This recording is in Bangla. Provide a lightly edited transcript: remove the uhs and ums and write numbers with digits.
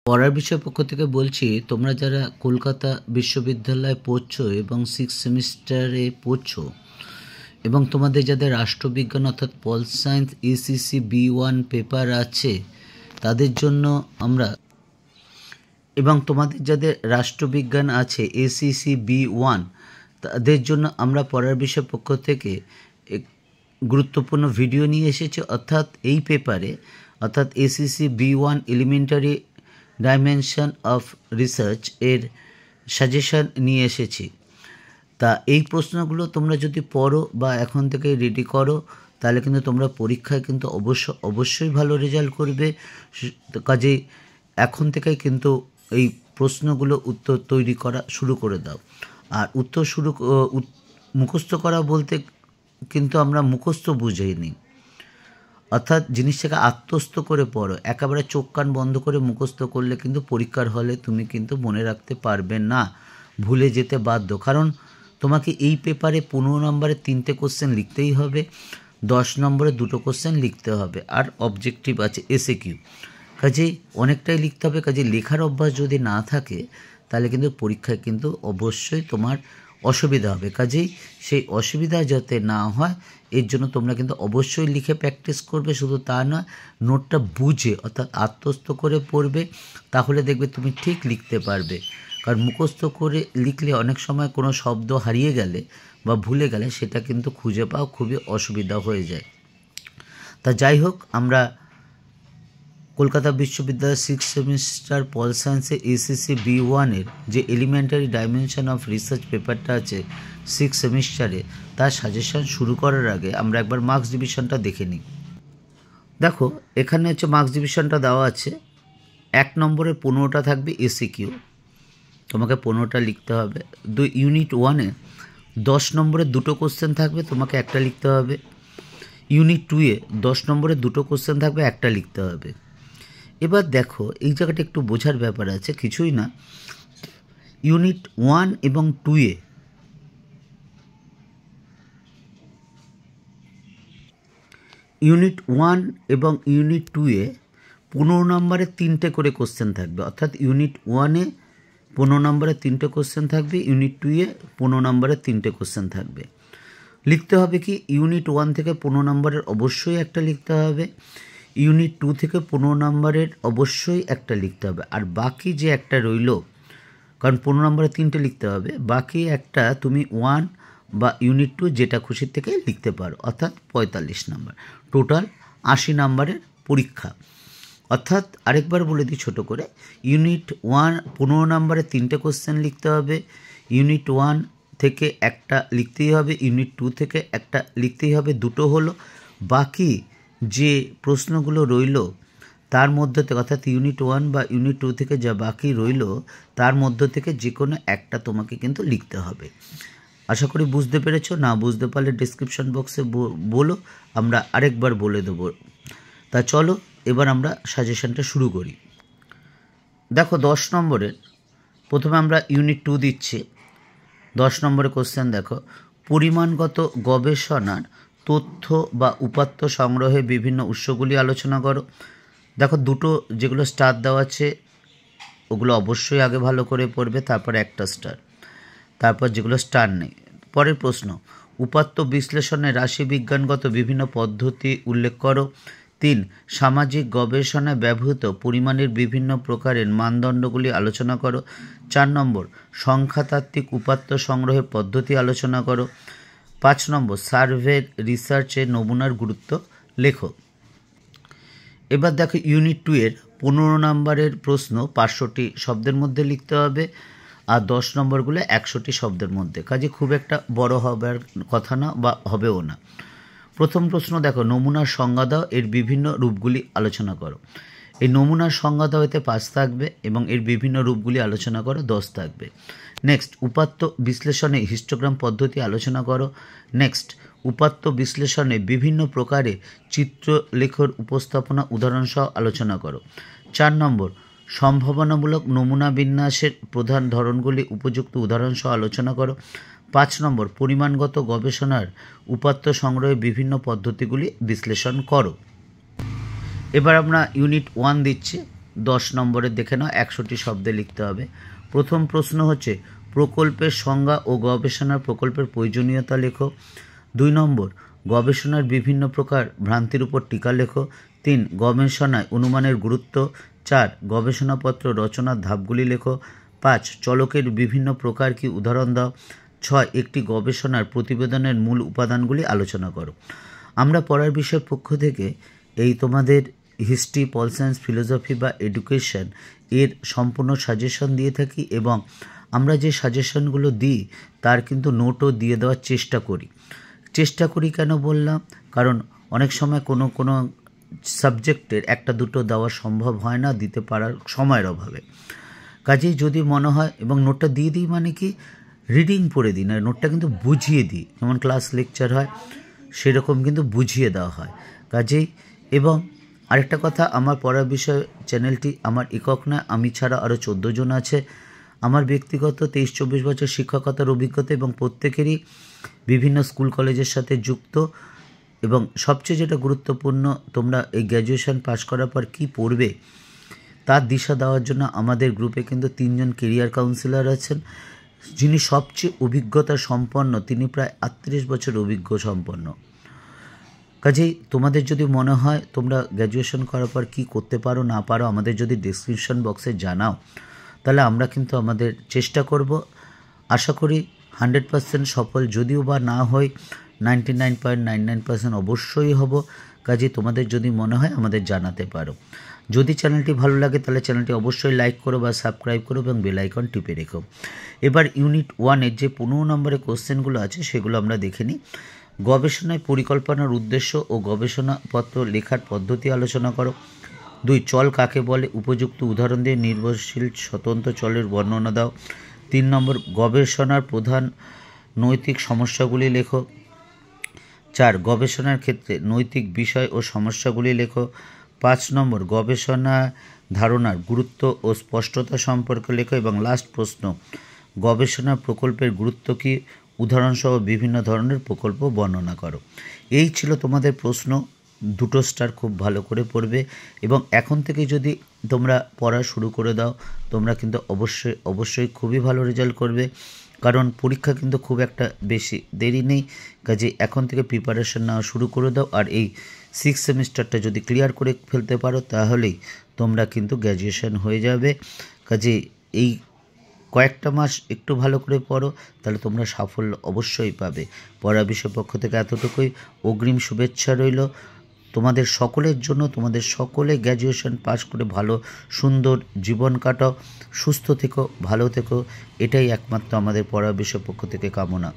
পড়ার বিষয় পক্ষ থেকে বলছি, তোমরা যারা কলকাতা বিশ্ববিদ্যালয়ে পড়ছো এবং 6th সেমিস্টারে পড়ছো এবং তোমাদের যাদের রাষ্ট্রবিজ্ঞান অর্থাৎ pol science ECC B1 paper আছে তাদের জন্য আমরা, এবং তোমাদের যাদের রাষ্ট্রবিজ্ঞান আছে ACC B1 তাদের জন্য আমরা পড়ার বিষয় পক্ষ থেকে গুরুত্বপূর্ণ ভিডিও নিয়ে এসেছি। অর্থাৎ এই পেপারে অর্থাৎ ACC B1 elementary dimension of research এর সাজেশন নিয়ে এসেছি। তা এই প্রশ্নগুলো তোমরা যদি পড়ো বা এখন থেকে রেডি করো তাহলে কিন্তু তোমরা পরীক্ষায় কিন্তু অবশ্যই ভালো রেজাল্ট করবে। কাজেই এখন থেকেই কিন্তু এই প্রশ্নগুলো উত্তর তৈরি করা শুরু করে দাও। আর উত্তর মুখস্থ করা বলতে কিন্তু আমরা মুখস্থ বুঝাইনি, অর্থাৎ জিনিসটাকে আত্মস্থ করে পড়ো। একেবারে চোখ কান বন্ধ করে মুখস্থ করলে কিন্তু পরীক্ষার হলে তুমি কিন্তু মনে রাখতে পারবে না, ভুলে যেতে বাধ্য। কারণ তোমাকে এই পেপারে 15 নম্বরে 3টে কোশ্চেন লিখতেই হবে, 10 নম্বরে 2টো কোশ্চেন লিখতে হবে, আর অবজেক্টিভ আছে SAQ। কাজেই অনেকটাই লিখতে হবে। কাজেই লেখার অভ্যাস যদি না থাকে তাহলে কিন্তু পরীক্ষায় কিন্তু অবশ্যই তোমার অসুবিধা হবে। কাজেই সেই অসুবিধা যাতে না হয় এর জন্য তোমরা কিন্তু অবশ্যই লিখে প্র্যাকটিস করবে। শুধু তা নয়, নোটটা বুঝে অর্থাৎ আত্মস্থ করে পড়বে, তাহলে দেখবে তুমি ঠিক লিখতে পারবে। কারণ মুখস্থ করে লিখলে অনেক সময় কোনো শব্দ হারিয়ে গেলে বা ভুলে গেলে সেটা কিন্তু খুঁজে পাওয়া খুবই অসুবিধা হয়ে যায়। তা যাই হোক, আমরা কলকাতা বিশ্ববিদ্যালয়ের 6th সেমিস্টার পল সায়েন্সে ACC B1 এর যে এলিমেন্টারি ডাইমেনশন অফ রিসার্চ পেপারটা আছে 6th সেমিস্টারে, তার সাজেশন শুরু করার আগে আমরা একবার মার্কস ডিভিশনটা দেখে নিই। দেখো, এখানে হচ্ছে মার্কস ডিভিশনটা দেওয়া আছে। 1 নম্বরে 15টা থাকবে SAQ, তোমাকে 15টা লিখতে হবে। ইউনিট 1-এ 10 নম্বরে 2টো কোশ্চেন থাকবে, তোমাকে একটা লিখতে হবে। ইউনিট 2-এ 10 নম্বরে 2টো কোশ্চেন থাকবে, একটা লিখতে হবে। এবার দেখো, এই জায়গাটা একটু বোঝার ব্যাপার আছে, কিছুই না। ইউনিট 1 এবং 2-এ ইউনিট 1 এবং ইউনিট 2-এ 15 নম্বরে 3টে করে কোশ্চেন থাকবে। অর্থাৎ ইউনিট 1-এ 15 নম্বরে 3টে কোশ্চেন থাকবে, ইউনিট 2-এ 15 নম্বরে 3টে কোশ্চেন থাকবে। লিখতে হবে কি, ইউনিট 1 থেকে 15 নম্বরের অবশ্যই একটা লিখতে হবে, ইউনিট 2 থেকে 15 নম্বরের অবশ্যই একটা লিখতে হবে। আর বাকি যে একটা রইল, কারণ 15 নম্বরে 3টে লিখতে হবে, বাকি একটা তুমি 1 বা ইউনিট 2 যেটা খুশির থেকে লিখতে পারো, অর্থাৎ 45 নম্বর। টোটাল 80 নম্বরের পরীক্ষা। অর্থাৎ আরেকবার বলে দিই ছোটো করে, ইউনিট 1 15 নম্বরে 3টে কোশ্চেন লিখতে হবে, ইউনিট 1 থেকে একটা লিখতেই হবে, ইউনিট 2 থেকে একটা লিখতেই হবে, 2টো হলো। বাকি যে প্রশ্নগুলো রইল তার মধ্য থেকে, অর্থাৎ ইউনিট 1 বা ইউনিট 2 থেকে যা বাকি রইল তার মধ্য থেকে যে কোনো একটা তোমাকে কিন্তু লিখতে হবে। আশা করি বুঝতে পেরেছো। না বুঝতে পারলে ডিসক্রিপশন বক্সে বলো, আমরা আরেকবার বলে দেবো। তা চলো এবার আমরা সাজেশনটা শুরু করি। দেখো, 10 নম্বরের প্রথমে আমরা ইউনিট 2 দিচ্ছি। 10 নম্বরের কোশ্চেন দেখো, পরিমাণগত গবেষণার তথ্য বা উপাত্ত সংগ্রহে বিভিন্ন উৎসগুলি আলোচনা করো। দেখো, 2টো যেগুলো স্টার দেওয়া আছে ওগুলো অবশ্যই আগে ভালো করে পড়বে, তারপর একটা স্টার, তারপর যেগুলো স্টার নেই। পরের প্রশ্ন, উপাত্ত বিশ্লেষণে রাশিবিজ্ঞানগত বিভিন্ন পদ্ধতি উল্লেখ করো। 3, সামাজিক গবেষণায় ব্যবহৃত পরিমাণের বিভিন্ন প্রকারের মানদণ্ডগুলি আলোচনা করো। 4 নম্বর, সংখ্যাতাত্ত্বিক উপাত্ত সংগ্রহের পদ্ধতি আলোচনা করো। 5 নম্বর, সার্ভে রিসার্চের নমুনার গুরুত্ব লেখো। এবার দেখো, ইউনিট 2-এর 15 নম্বরের প্রশ্ন 500টি শব্দের মধ্যে লিখতে হবে, আর 10 নম্বরগুলো 100টি শব্দের মধ্যে। কাজে খুব একটা বড় হবার কথা না, বা হবেও না। প্রথম প্রশ্ন দেখো, নমুনার সংজ্ঞা দাও, এর বিভিন্ন রূপগুলি আলোচনা করো। এই নমুনার সংজ্ঞা দাও, এতে 5 থাকবে, এবং এর বিভিন্ন রূপগুলি আলোচনা করো, 10 থাকবে। নেক্সট, উপাত্ত বিশ্লেষণে হিস্টোগ্রাম পদ্ধতি আলোচনা করো। নেক্সট, উপাত্ত বিশ্লেষণে বিভিন্ন প্রকারে চিত্রলেখর উপস্থাপনা উদাহরণসহ আলোচনা করো। 4 নম্বর, সম্ভাবনামূলক নমুনা বিন্যাসের প্রধান ধরনগুলি উপযুক্ত উদাহরণসহ আলোচনা করো। 5 নম্বর, পরিমাণগত গবেষণার উপাত্ত সংগ্রহের বিভিন্ন পদ্ধতিগুলি বিশ্লেষণ করো। এবার আমরা ইউনিট 1 দিচ্ছি। 10 নম্বরের দেখে নাও, 100টি শব্দে লিখতে হবে। প্রথম প্রশ্ন হচ্ছে প্রকল্পের সংজ্ঞা ও গবেষণার প্রকল্পের প্রয়োজনীয়তা লেখো। 2 নম্বর গবেষণার বিভিন্ন প্রকার ভ্রান্তির উপর টিকা লেখো। 3 গবেষণায় অনুমানের গুরুত্ব। 4 গবেষণাপত্র রচনার ধাপগুলি লেখো। 5 চলকের বিভিন্ন প্রকার কি উদাহরণ দাও। 6 একটি গবেষণার প্রতিবেদনের মূল উপাদানগুলি আলোচনা করো। আমরা পড়ার বিষয়ের পক্ষ থেকে এই তোমাদের হিস্ট্রি, পল সায়েন্স, ফিলোসফি বা এডুকেশন এর সম্পূর্ণ সাজেশন দিয়ে থাকি এবং আমরা যে সাজেশনগুলো দিই তার কিন্তু নোটও দিয়ে দেওয়ার চেষ্টা করি কেন বললাম, কারণ অনেক সময় কোনো সাবজেক্টের একটা দুটো দেওয়া সম্ভব হয় না, দিতে পারার সময়ের অভাবে। কাজেই যদি মনে হয়, এবং নোটটা দিয়ে দিই মানে কি রিডিং পড়ে দিই না, নোটটা কিন্তু বুঝিয়ে দিই, যেমন ক্লাস লেকচার হয় সেরকম কিন্তু বুঝিয়ে দেওয়া হয়। কাজেই এবং আরেকটা কথা, আমার পড়ার বিষয় চ্যানেলটি আমার একক নয়, আমি ছাড়া আরও 14 জন আছে। আমার ব্যক্তিগত 23-24 বছর শিক্ষকতার অভিজ্ঞতা এবং প্রত্যেকেরই বিভিন্ন স্কুল কলেজের সাথে যুক্ত। এবং সবচেয়ে যেটা গুরুত্বপূর্ণ, তোমরা এই গ্র্যাজুয়েশন পাশ করার পর কী পড়বে তার দিশা দেওয়ার জন্য আমাদের গ্রুপে কিন্তু 3 জন কেরিয়ার কাউন্সিলর আছেন, যিনি সবচেয়ে অভিজ্ঞতা সম্পন্ন, তিনি প্রায় 38 বছর অভিজ্ঞ সম্পন্ন। কাজেই তোমাদের যদি মনে হয় তোমরা গ্র্যাজুয়েশন করার পর কী করতে পারো না পারো, আমাদের যদি ডেসক্রিপশন বক্সে জানাও, তাহলে আমরা কিন্তু আমাদের চেষ্টা করব। আশা করি 100% সফল, যদিও বা না হই 99.99% অবশ্যই হব। কাজেই তোমাদের যদি মনে হয় আমাদের জানাতে পারো। যদি চ্যানেলটি ভালো লাগে তাহলে চ্যানেলটি অবশ্যই লাইক করো বা সাবস্ক্রাইব করো এবং বেল আইকন টিপে রেখো। এবার ইউনিট 1-এর যে 15 নম্বরের কোশ্চেনগুলো আছে সেগুলো আমরা দেখে নিই। গবেষণায় পরিকল্পনার উদ্দেশ্য ও গবেষণাপত্র লেখার পদ্ধতি আলোচনা করো। 2 চল কাকে বলে, উপযুক্ত উদাহরণ দিয়ে নির্ভরশীল স্বতন্ত্র চলের বর্ণনা দাও। 3 নম্বর গবেষণার প্রধান নৈতিক সমস্যাগুলি লেখো। 4 গবেষণার ক্ষেত্রে নৈতিক বিষয় ও সমস্যাগুলি লেখো। 5 নম্বর গবেষণা ধারণার গুরুত্ব ও স্পষ্টতা সম্পর্কে লেখো। এবং লাস্ট প্রশ্ন, গবেষণা প্রকল্পের গুরুত্ব কী, উদাহরণসহ বিভিন্ন ধরনের প্রকল্প বর্ণনা করো। এই ছিল তোমাদের প্রশ্ন। 2 স্টার খুব ভালো করে পড়বে এবং এখন থেকে যদি তোমরা পড়া শুরু করে দাও তোমরা কিন্তু অবশ্যই খুবই ভালো রেজাল্ট করবে, কারণ পরীক্ষা কিন্তু খুব একটা বেশি দেরি নেই। কাজে এখন থেকে প্রিপারেশন নেওয়া শুরু করে দাও, আর এই 6 সেমিস্টারটা যদি ক্লিয়ার করে ফেলতে পারো তাহলেই তোমরা কিন্তু গ্র্যাজুয়েশন হয়ে যাবে। কাজে এই কয়েকটা মাস একটু ভালো করে পড়ো, তাহলে তোমরা সাফল্য অবশ্যই পাবে। পড়া বিষয় পক্ষ থেকে এতটুকুই। অগ্রিম শুভেচ্ছা রইল তোমাদের সকলের জন্য। তোমাদের সকলে গ্র্যাজুয়েশন পাস করে ভালো সুন্দর জীবন কাটাও, সুস্থ থেকো, ভালো থেকো, এটাই একমাত্র আমাদের পড়া বিষয় পক্ষ থেকে কামনা।